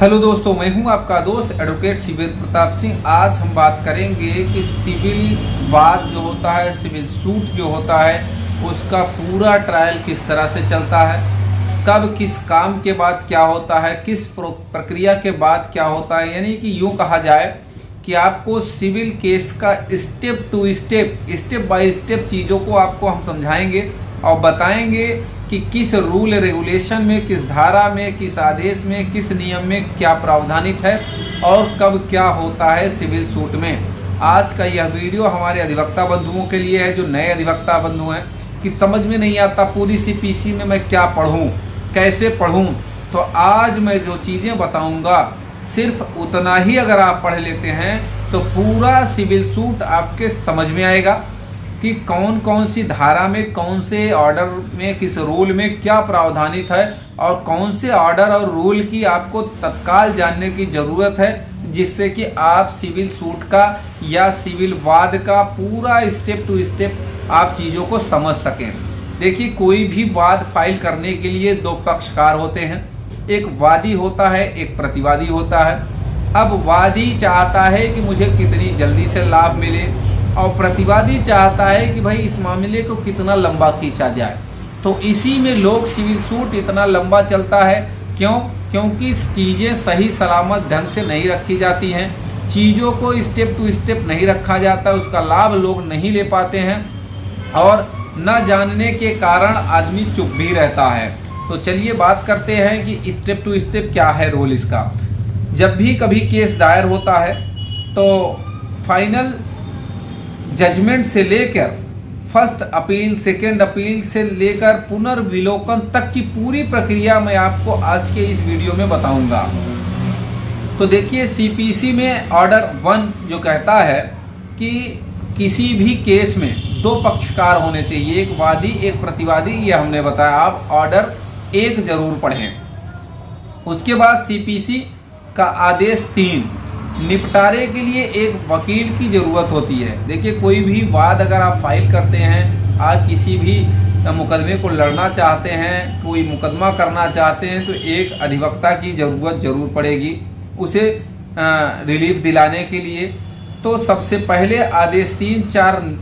Hello दोस्तों, मैं हूं आपका दोस्त एडवोकेट शिवेंद्र प्रताप सिंह। आज हम बात करेंगे कि सिविल वाद जो होता है, सिविल सूट जो होता है, उसका पूरा ट्रायल किस तरह से चलता है, कब किस काम के बाद क्या होता है, किस प्रक्रिया के बाद क्या होता है। यानी कि यूँ कहा जाए कि आपको सिविल केस का step to step by step चीज़ों को आपको हम समझाएंगे और बताएंगे कि किस रूल रेगुलेशन में, किस धारा में, किस आदेश में, किस नियम में क्या प्रावधानित है और कब क्या होता है सिविल सूट में। आज का यह वीडियो हमारे अधिवक्ता बंधुओं के लिए है जो नए अधिवक्ता बंधु हैं कि समझ में नहीं आता पूरी सीपीसी में मैं क्या पढ़ूं, कैसे पढ़ूं। तो आज मैं जो चीज़ें बताऊंगा सिर्फ उतना ही अगर आप पढ़ लेते हैं तो पूरा सिविल सूट आपके समझ में आएगा कि कौन कौन सी धारा में, कौन से ऑर्डर में, किस रूल में क्या प्रावधानित है और कौन से ऑर्डर और रूल की आपको तत्काल जानने की ज़रूरत है, जिससे कि आप सिविल सूट का या सिविल वाद का पूरा स्टेप टू स्टेप आप चीज़ों को समझ सकें। देखिए, कोई भी वाद फाइल करने के लिए दो पक्षकार होते हैं, एक वादी होता है, एक प्रतिवादी होता है। अब वादी चाहता है कि मुझे कितनी जल्दी से लाभ मिले और प्रतिवादी चाहता है कि भाई इस मामले को कितना लंबा खींचा जाए। तो इसी में लोग सिविल सूट इतना लंबा चलता है। क्योंकि चीज़ें सही सलामत ढंग से नहीं रखी जाती हैं, चीज़ों को स्टेप टू स्टेप नहीं रखा जाता, उसका लाभ लोग नहीं ले पाते हैं और न जानने के कारण आदमी चुप भी रहता है। तो चलिए बात करते हैं कि स्टेप टू स्टेप क्या है रोल इसका। जब भी कभी केस दायर होता है तो फाइनल जजमेंट से लेकर फर्स्ट अपील, सेकेंड अपील से लेकर पुनर्विलोकन तक की पूरी प्रक्रिया मैं आपको आज के इस वीडियो में बताऊंगा। तो देखिए, सीपीसी में ऑर्डर 1 जो कहता है कि किसी भी केस में दो पक्षकार होने चाहिए, एक वादी एक प्रतिवादी, ये हमने बताया। आप ऑर्डर 1 जरूर पढ़ें। उसके बाद सीपीसी का आदेश 3, निपटारे के लिए एक वकील की ज़रूरत होती है। देखिए, कोई भी वाद अगर आप फाइल करते हैं, आज किसी भी मुकदमे को लड़ना चाहते हैं, कोई मुकदमा करना चाहते हैं, तो एक अधिवक्ता की ज़रूरत ज़रूर पड़ेगी उसे रिलीफ दिलाने के लिए। तो सबसे पहले आदेश 3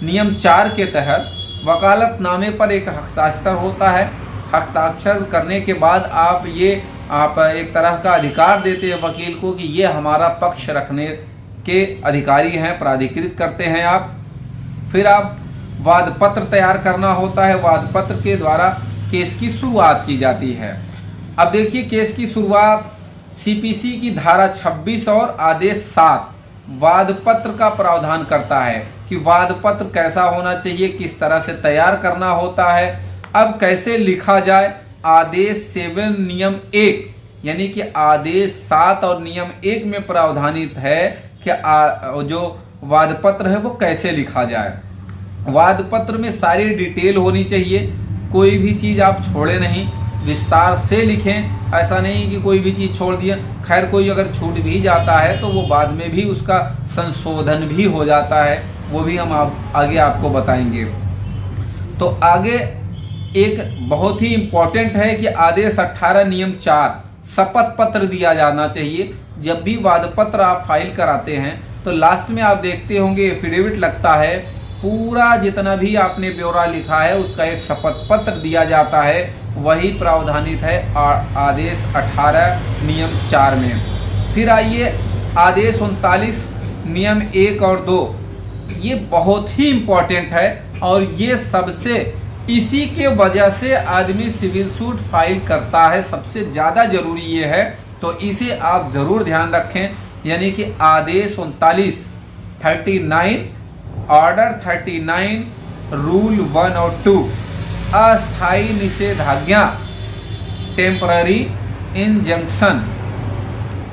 नियम 4 के तहत वकालतनामे पर एक हस्ताक्षर होता है। हस्ताक्षर करने के बाद आप एक तरह का अधिकार देते हैं वकील को कि ये हमारा पक्ष रखने के अधिकारी हैं, प्राधिकृत करते हैं आप। फिर आप वाद पत्र तैयार करना होता है, वाद पत्र के द्वारा केस की शुरुआत की जाती है। अब देखिए, केस की शुरुआत सीपीसी की धारा 26 और आदेश 7 वाद पत्र का प्रावधान करता है कि वाद पत्र कैसा होना चाहिए, किस तरह से तैयार करना होता है। अब कैसे लिखा जाए, आदेश 7 नियम 1 यानी कि आदेश 7 और नियम 1 में प्रावधानित है कि जो वाद पत्र है वो कैसे लिखा जाए। वाद पत्र में सारी डिटेल होनी चाहिए, कोई भी चीज़ आप छोड़े नहीं, विस्तार से लिखें। ऐसा नहीं कि कोई भी चीज़ छोड़ दिया। खैर, कोई अगर छूट भी जाता है तो वो बाद में भी उसका संशोधन भी हो जाता है, वो भी हम आगे आपको बताएंगे। तो आगे एक बहुत ही इम्पोर्टेंट है कि आदेश 18 नियम 4 शपथ पत्र दिया जाना चाहिए। जब भी वाद पत्र आप फाइल कराते हैं तो लास्ट में आप देखते होंगे एफिडेविट लगता है, पूरा जितना भी आपने ब्यौरा लिखा है उसका एक शपथ पत्र दिया जाता है, वही प्रावधानित है आदेश 18 नियम 4 में। फिर आइए आदेश 39 नियम 1 और 2, ये बहुत ही इम्पोर्टेंट है और ये सबसे इसी के वजह से आदमी सिविल सूट फाइल करता है, सबसे ज़्यादा जरूरी ये है। तो इसे आप ज़रूर ध्यान रखें। यानी कि आदेश 39 ऑर्डर 39 रूल 1 और 2 अस्थायी निषेधाज्ञा, टेम्पररी इंजंक्शन।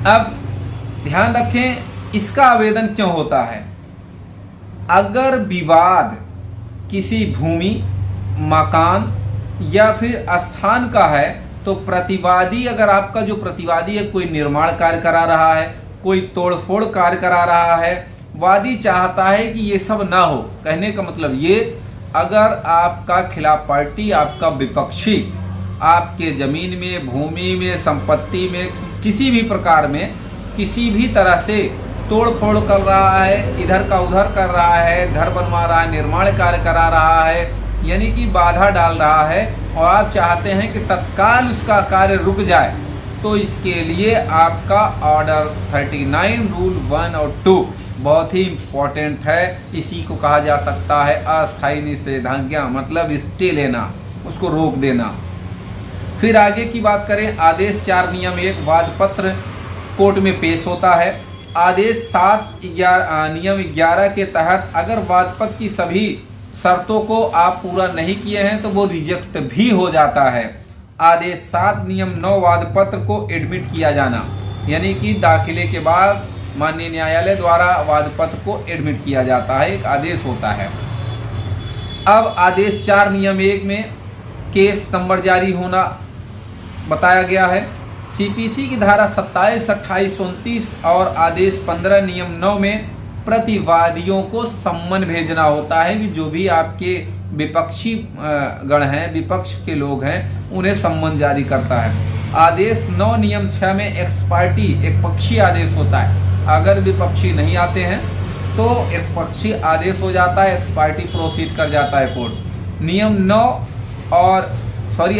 अब ध्यान रखें, इसका आवेदन क्यों होता है। अगर विवाद किसी भूमि, मकान या फिर स्थान का है तो प्रतिवादी, अगर आपका जो प्रतिवादी है कोई निर्माण कार्य करा रहा है, कोई तोड़फोड़ कार्य करा रहा है, वादी चाहता है कि ये सब ना हो। कहने का मतलब ये, अगर आपका खिलाफ पार्टी, आपका विपक्षी आपके जमीन में, भूमि में, संपत्ति में किसी भी प्रकार में किसी भी तरह से तोड़ फोड़ कर रहा है, इधर का उधर कर रहा है, घर बनवा रहा है, निर्माण कार्य करा रहा है, यानी कि बाधा डाल रहा है और आप चाहते हैं कि तत्काल उसका कार्य रुक जाए, तो इसके लिए आपका ऑर्डर 39 रूल 1 और 2 बहुत ही इम्पोर्टेंट है। इसी को कहा जा सकता है अस्थायी निषेधाज्ञा, मतलब स्टे लेना, उसको रोक देना। फिर आगे की बात करें, आदेश 4 नियम 1 वाद पत्र कोर्ट में पेश होता है। आदेश 7 नियम 11 के तहत अगर वाद पत्र की सभी शर्तों को आप पूरा नहीं किए हैं तो वो रिजेक्ट भी हो जाता है। आदेश 7 नियम 9 वाद पत्र को एडमिट किया जाना, यानी कि दाखिले के बाद माननीय न्यायालय द्वारा वाद पत्र को एडमिट किया जाता है, एक आदेश होता है। अब आदेश 4 नियम 1 में केस नंबर जारी होना बताया गया है। सीपीसी की धारा 27, 28, 29 और आदेश 15 नियम 9 में प्रतिवादियों को सम्मन भेजना होता है कि जो भी आपके विपक्षी गण हैं, विपक्ष के लोग हैं, उन्हें सम्मन जारी करता है। आदेश 9 नियम 6 में एक्स पार्टी एक पक्षी आदेश होता है। अगर विपक्षी नहीं आते हैं तो एक्स पक्षी आदेश हो जाता है, एक्स पार्टी प्रोसीड कर जाता है कोर्ट। नियम 9 और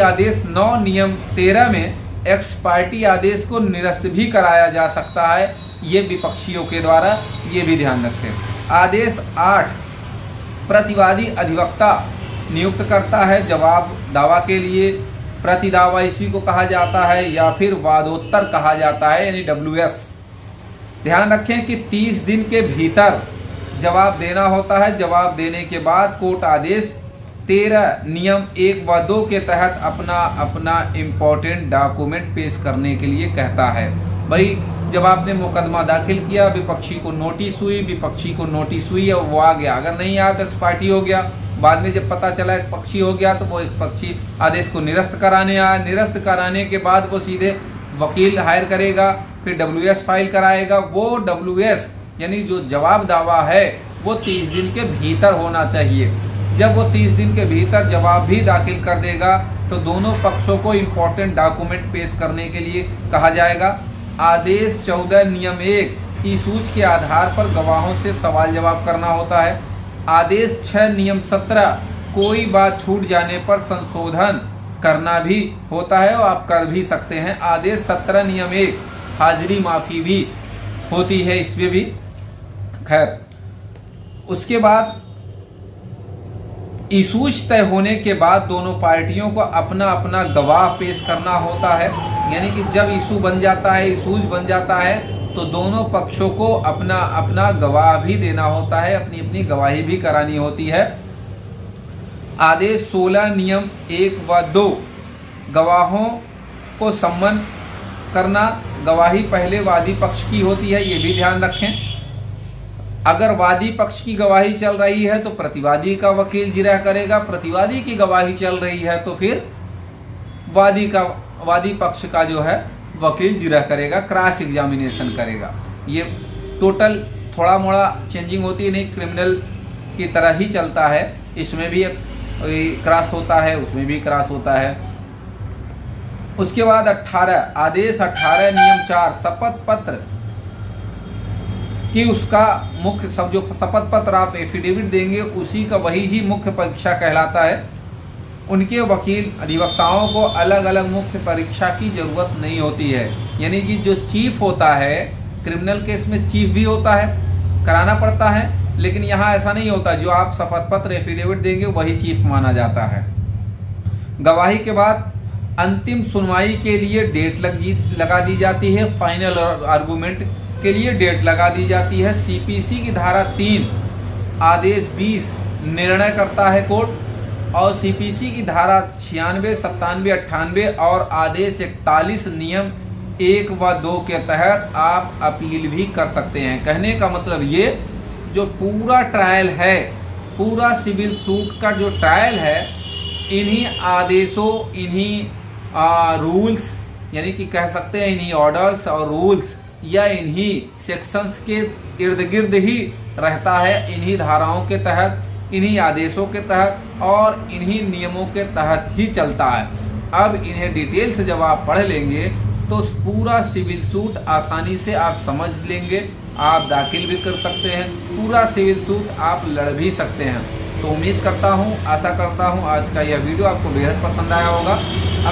आदेश 9 नियम 13 में एक्स पार्टी आदेश को निरस्त भी कराया जा सकता है, ये विपक्षियों के द्वारा, ये भी ध्यान रखें। आदेश 8 प्रतिवादी अधिवक्ता नियुक्त करता है जवाब दावा के लिए। प्रतिदावा इसी को कहा जाता है या फिर वादोत्तर कहा जाता है, यानी WS। ध्यान रखें कि 30 दिन के भीतर जवाब देना होता है। जवाब देने के बाद कोर्ट आदेश 13 नियम 1 व 2 के तहत अपना इम्पोर्टेंट डॉक्यूमेंट पेश करने के लिए कहता है। भाई जब आपने मुकदमा दाखिल किया, विपक्षी को नोटिस हुई और वो आ गया, अगर नहीं आया तो एक्सपार्टी हो गया। बाद में जब पता चला एक पक्षी हो गया तो वो एक पक्षी आदेश को निरस्त कराने आया। निरस्त कराने के बाद वो सीधे वकील हायर करेगा, फिर WS फाइल कराएगा। वो WS यानी जो जवाब दावा है वो 30 दिन के भीतर होना चाहिए। जब वो 30 दिन के भीतर जवाब भी दाखिल कर देगा तो दोनों पक्षों को इम्पोर्टेंट डॉक्यूमेंट पेश करने के लिए कहा जाएगा। आदेश 14 नियम 1 ईसूज के आधार पर गवाहों से सवाल जवाब करना होता है। आदेश 6 नियम 17 कोई बात छूट जाने पर संशोधन करना भी होता है और आप कर भी सकते हैं। आदेश 17 नियम 1 हाजिरी माफी भी होती है इसमें भी। खैर, उसके बाद इशूज तय होने के बाद दोनों पार्टियों को अपना अपना गवाह पेश करना होता है, यानी कि जब इशू बन जाता है, इशूज बन जाता है तो दोनों पक्षों को अपना अपना गवाह भी देना होता है, अपनी अपनी गवाही भी करानी होती है। आदेश 16 नियम 1 व 2 गवाहों को सम्मन करना। गवाही पहले वादी पक्ष की होती है, ये भी ध्यान रखें। अगर वादी पक्ष की गवाही चल रही है तो प्रतिवादी का वकील जिरह करेगा, प्रतिवादी की गवाही चल रही है तो फिर वादी पक्ष का जो है वकील जिरह करेगा, क्रॉस एग्जामिनेशन करेगा। ये टोटल थोड़ा मोड़ा चेंजिंग होती है, नहीं क्रिमिनल की तरह ही चलता है। इसमें भी क्रॉस होता है, उसमें भी क्रॉस होता है। उसके बाद 18 आदेश 18 नियम 4 शपथ पत्र कि उसका मुख्य सब जो शपथ पत्र आप एफिडेविट देंगे उसी का वही ही मुख्य परीक्षा कहलाता है। उनके वकील अधिवक्ताओं को अलग अलग मुख्य परीक्षा की जरूरत नहीं होती है, यानी कि जो चीफ होता है क्रिमिनल केस में चीफ भी होता है, कराना पड़ता है, लेकिन यहाँ ऐसा नहीं होता। जो आप शपथ पत्र एफिडेविट देंगे वही चीफ माना जाता है। गवाही के बाद अंतिम सुनवाई के लिए डेट लगा दी जाती है, फाइनल आर्गूमेंट के लिए डेट लगा दी जाती है। सीपीसी की धारा 3 आदेश 20 निर्णय करता है कोर्ट, और सीपीसी की धारा 96, 97, 98 और आदेश 41 नियम 1 व 2 के तहत आप अपील भी कर सकते हैं। कहने का मतलब ये जो पूरा ट्रायल है, पूरा सिविल सूट का जो ट्रायल है, इन्हीं आदेशों, इन्हीं रूल्स, यानी कि कह सकते हैं इन्हीं ऑर्डर्स और रूल्स या इन्हीं सेक्शंस के इर्द गिर्द ही रहता है, इन्हीं धाराओं के तहत, इन्हीं आदेशों के तहत और इन्हीं नियमों के तहत ही चलता है। अब इन्हें डिटेल से जब आप पढ़ लेंगे तो पूरा सिविल सूट आसानी से आप समझ लेंगे, आप दाखिल भी कर सकते हैं, पूरा सिविल सूट आप लड़ भी सकते हैं। तो उम्मीद करता हूँ, आशा करता हूँ आज का यह वीडियो आपको बेहद पसंद आया होगा।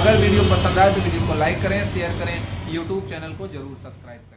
अगर वीडियो पसंद आए तो वीडियो को लाइक करें, शेयर करें, यूट्यूब चैनल को जरूर सब्सक्राइब करें।